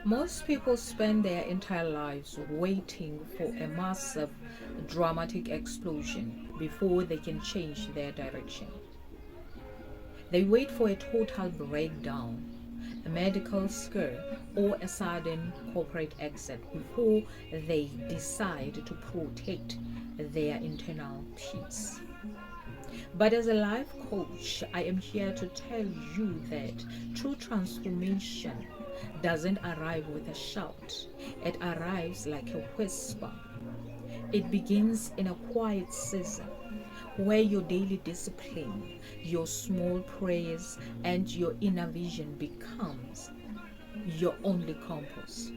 Most people spend their entire lives waiting for a massive, dramatic explosion before they can change their direction. They wait for a total breakdown, a medical scare, or a sudden corporate exit before they decide to protect their internal peace. But as a life coach, I am here to tell you that true transformation doesn't arrive with a shout, it arrives like a whisper. It begins in a quiet season where your daily discipline, your small prayers, and your inner vision becomes your only compass.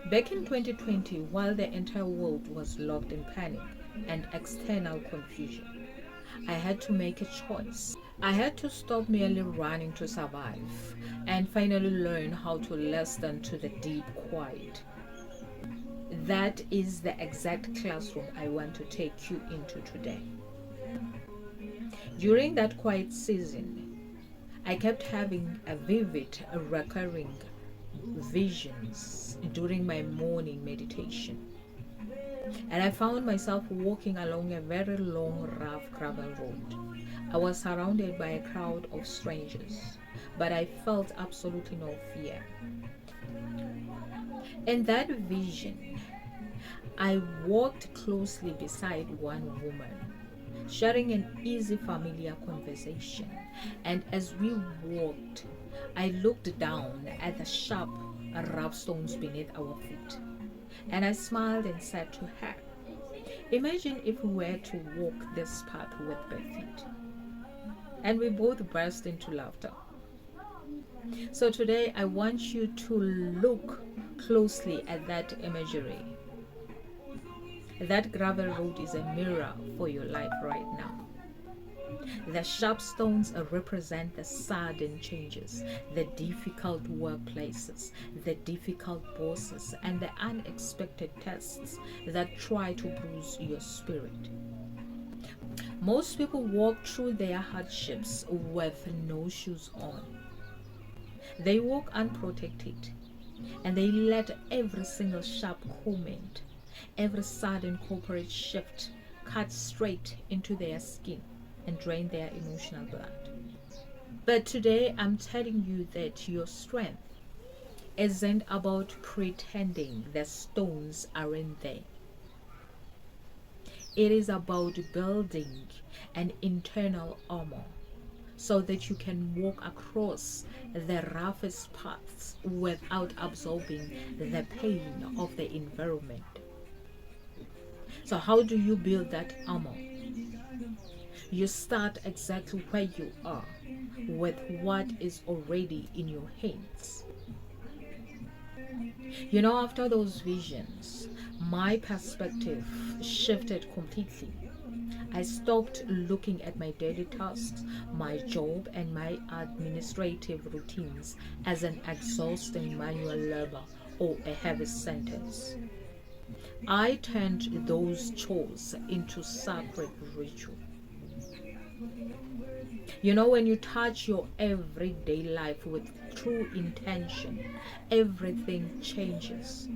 Back in 2020, while the entire world was locked in panic and external confusion, I had to make a choice. I had to stop merely running to survive and finally learn how to listen to the deep quiet. That is the exact classroom I want to take you into today. During that quiet season, I kept having a vivid, recurring visions during my morning meditation. And I found myself walking along a very long, rough gravel road. I was surrounded by a crowd of strangers, but I felt absolutely no fear. In that vision, I walked closely beside one woman, sharing an easy, familiar conversation. And as we walked, I looked down at the sharp, rough stones beneath our feet. And I smiled and said to her, imagine if we were to walk this path with bare feet. And we both burst into laughter. So today I want you to look closely at that imagery. That gravel road is a mirror for your life right now. The sharp stones represent the sudden changes, the difficult workplaces, the difficult bosses, and the unexpected tests that try to bruise your spirit. Most people walk through their hardships with no shoes on. They walk unprotected and they let every single sharp comment, every sudden corporate shift cut straight into their skin and drain their emotional blood. But today I'm telling you that your strength isn't about pretending the stones aren't there. It is about building an internal armor so that you can walk across the roughest paths without absorbing the pain of the environment. So, how do you build that armor? You start exactly where you are with what is already in your hands. After those visions, my perspective shifted completely. I stopped looking at my daily tasks, my job, and my administrative routines as an exhausting manual labor or a heavy sentence. I turned those chores into sacred ritual. When you touch your everyday life with true intention, everything changes.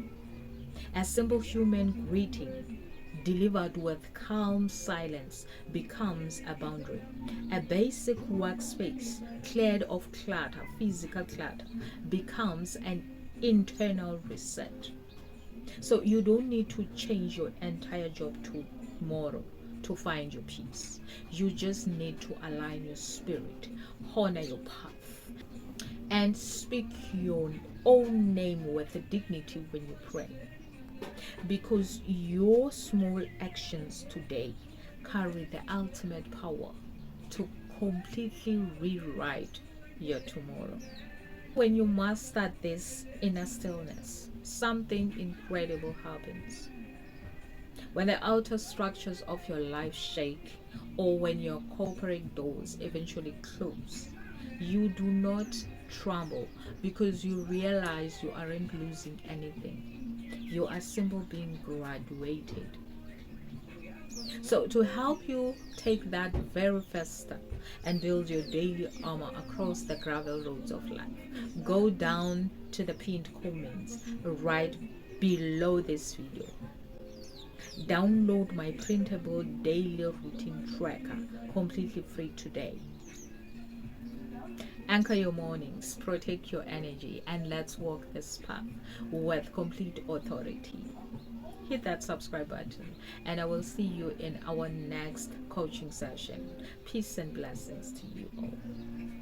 A simple human greeting delivered with calm silence becomes a boundary. A basic workspace cleared of clutter, physical clutter, becomes an internal reset. So you don't need to change your entire job tomorrow to find your peace. You just need to align your spirit, honor your path, and speak your own name with dignity when you pray. Because your small actions today carry the ultimate power to completely rewrite your tomorrow. When you master this inner stillness, something incredible happens. When the outer structures of your life shake, or when your corporate doors eventually close, you do not tremble because you realize you aren't losing anything. You are simply being graduated. So, to help you take that very first step and build your daily armor across the gravel roads of life, go down to the pinned comments right below this video. Download my printable daily routine tracker completely free today. Anchor your mornings, protect your energy, and let's walk this path with complete authority. Hit that subscribe button, and I will see you in our next coaching session. Peace and blessings to you all.